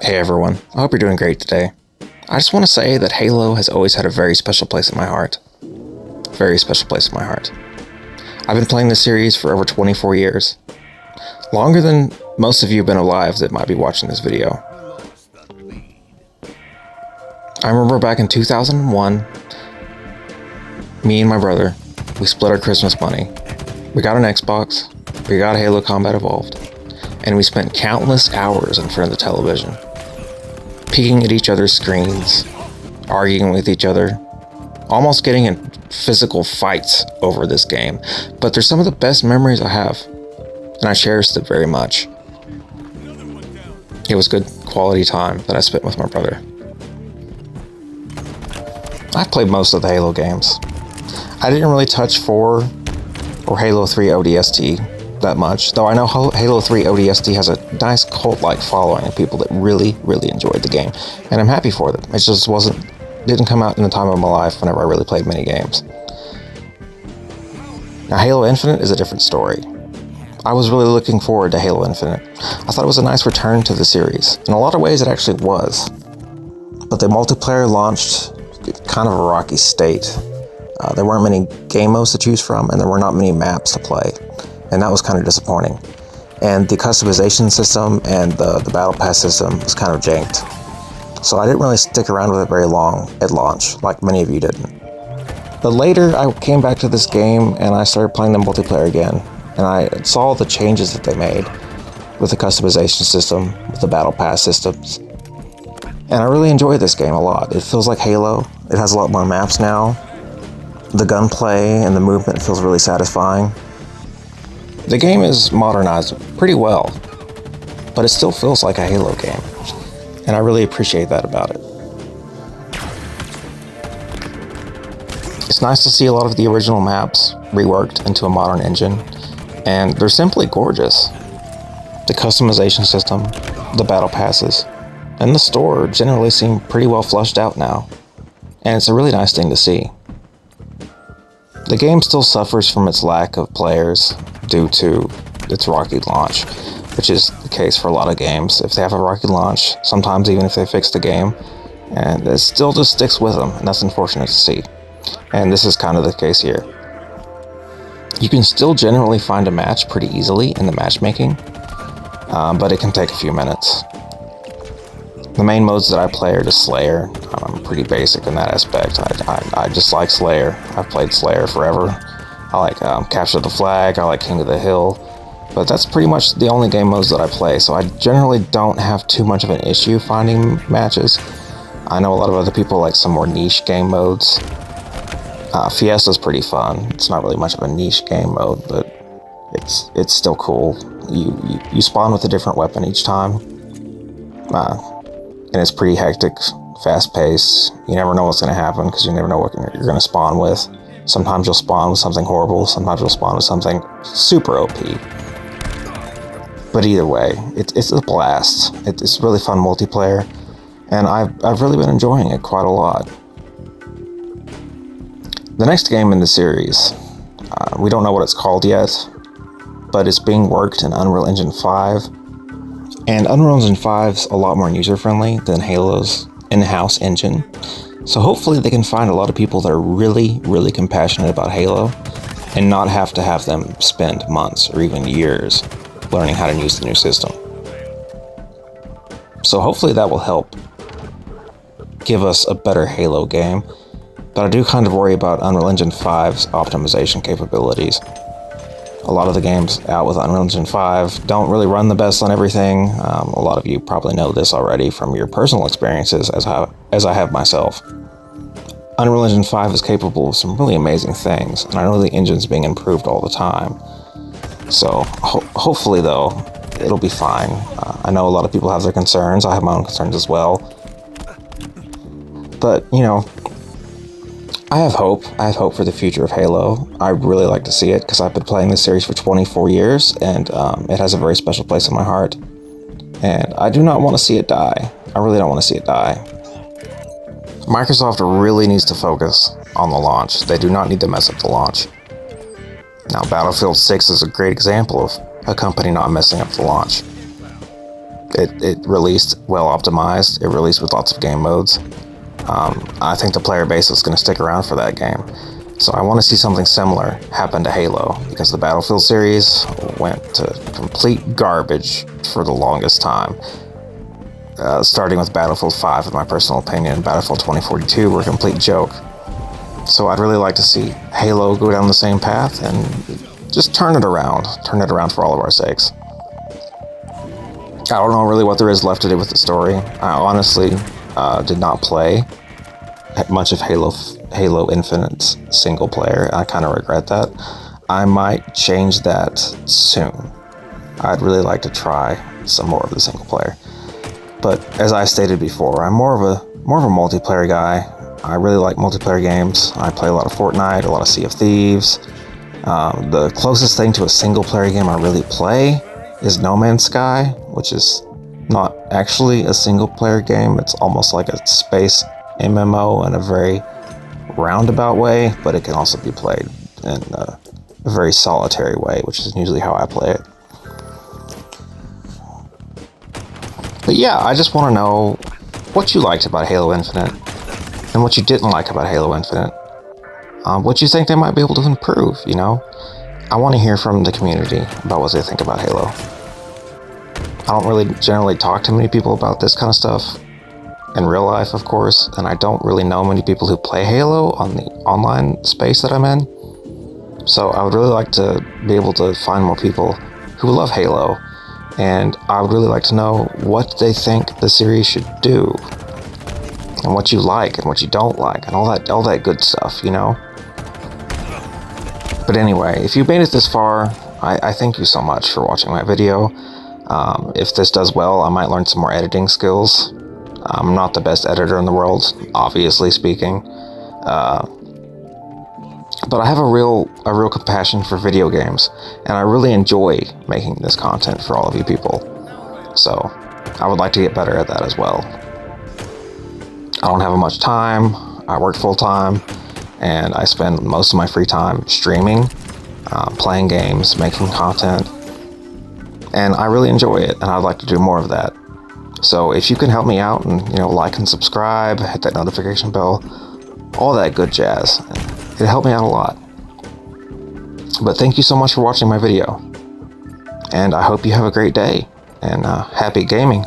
Hey everyone, I hope you're doing great today. I just want to say that Halo has always had a very special place in my heart. Very special place in my heart. I've been playing this series for over 24 years. Longer than most of you have been alive that might be watching this video. I remember back in 2001, me and my brother, we split our Christmas money. We got an Xbox, we got Halo Combat Evolved, and we spent countless hours in front of the television, peeking at each other's screens, arguing with each other, almost getting in physical fights over this game. But they're some of the best memories I have, and I cherish them very much. It was good quality time that I spent with my brother. I've played most of the Halo games. I didn't really touch 4 or Halo 3 ODST that much, though I know Halo 3 ODST has a nice cult-like following of people that really enjoyed the game, and I'm happy for them. It just didn't come out in the time of my life whenever I really played many games. Now, Halo Infinite is a different story. I was really looking forward to Halo Infinite. I thought it was a nice return to the series. In a lot of ways, it actually was. But the multiplayer launched kind of a rocky state. There weren't many game modes to choose from, and there were not many maps to play. And that was kind of disappointing. And the customization system and the Battle Pass system was kind of janked. So I didn't really stick around with it very long at launch, like many of you didn't. But later, I came back to this game and I started playing the multiplayer again. And I saw the changes that they made with the customization system, with the Battle Pass systems. And I really enjoy this game a lot. It feels like Halo. It has a lot more maps now. The gunplay and the movement feels really satisfying. The game is modernized pretty well, but it still feels like a Halo game. And I really appreciate that about it. It's nice to see a lot of the original maps reworked into a modern engine, and they're simply gorgeous. The customization system, the battle passes, and the store generally seem pretty well fleshed out now, and it's a really nice thing to see. The game still suffers from its lack of players due to its rocky launch, which is the case for a lot of games. If they have a rocky launch, sometimes even if they fix the game, and it still just sticks with them, and that's unfortunate to see. And this is kind of the case here. You can still generally find a match pretty easily in the matchmaking, but it can take a few minutes. The main modes that I play are just Slayer. I'm pretty basic in that aspect. I just like Slayer. I've played Slayer forever. I like Capture the Flag, I like King of the Hill, but that's pretty much the only game modes that I play, so I generally don't have too much of an issue finding matches. I know a lot of other people like some more niche game modes. Fiesta's pretty fun. It's not really much of a niche game mode, but it's still cool. You spawn with a different weapon each time. And it's pretty hectic, fast-paced. You never know what's going to happen because you never know what you're going to spawn with. Sometimes you'll spawn with something horrible, sometimes you'll spawn with something super OP. But either way, it's a blast. It's really fun multiplayer, and I've really been enjoying it quite a lot. The next game in the series, we don't know what it's called yet, but it's being worked in Unreal Engine 5. And Unreal Engine 5's a lot more user-friendly than Halo's in-house engine. So hopefully they can find a lot of people that are really compassionate about Halo and not have to have them spend months or even years learning how to use the new system. So hopefully that will help give us a better Halo game. But I do kind of worry about Unreal Engine 5's optimization capabilities. A lot of the games out with Unreal Engine 5 don't really run the best on everything. A lot of you probably know this already from your personal experiences as I have myself. Unreal Engine 5 is capable of some really amazing things, and I know the engine's being improved all the time. So hopefully though, it'll be fine. I know a lot of people have their concerns. I have my own concerns as well. But, you know, I have hope. I have hope for the future of Halo. I'd really like to see it because I've been playing this series for 24 years and it has a very special place in my heart. And I do not want to see it die. I really don't want to see it die. Microsoft really needs to focus on the launch. They do not need to mess up the launch. Now, Battlefield 6 is a great example of a company not messing up the launch. It released well optimized. It released with lots of game modes. I think the player base is going to stick around for that game. So I want to see something similar happen to Halo, because the Battlefield series went to complete garbage for the longest time. Starting with Battlefield 5, in my personal opinion, Battlefield 2042 were a complete joke. So I'd really like to see Halo go down the same path and just turn it around for all of our sakes. I don't know really what there is left to do with the story. I honestly did not play much of Halo Infinite's single player. I kind of regret that. I might change that soon. I'd really like to try some more of the single player. But as I stated before, I'm more of a multiplayer guy. I really like multiplayer games. I play a lot of Fortnite, a lot of Sea of Thieves. The closest thing to a single player game I really play is No Man's Sky, which is not actually a single player game. It's almost like a space MMO in a very roundabout way, but it can also be played in a very solitary way, which is usually how I play it. But yeah, I just want to know what you liked about Halo Infinite and what you didn't like about Halo Infinite. What you think they might be able to improve, you know? I want to hear from the community about what they think about Halo. I don't really generally talk to many people about this kind of stuff in real life, of course, and I don't really know many people who play Halo on the online space that I'm in. So I would really like to be able to find more people who love Halo, and I would really like to know what they think the series should do, and what you like and what you don't like, and all that good stuff, you know? But anyway, if you made it this far, I thank you so much for watching my video. If this does well, I might learn some more editing skills. I'm not the best editor in the world, obviously speaking. But I have a real compassion for video games, and I really enjoy making this content for all of you people. So I would like to get better at that as well. I don't have much time. I work full time, and I spend most of my free time streaming, playing games, making content, and I really enjoy it, and I'd like to do more of that. So if you can help me out and, like and subscribe, hit that notification bell, all that good jazz, it'd help me out a lot. But thank you so much for watching my video, and I hope you have a great day, and happy gaming.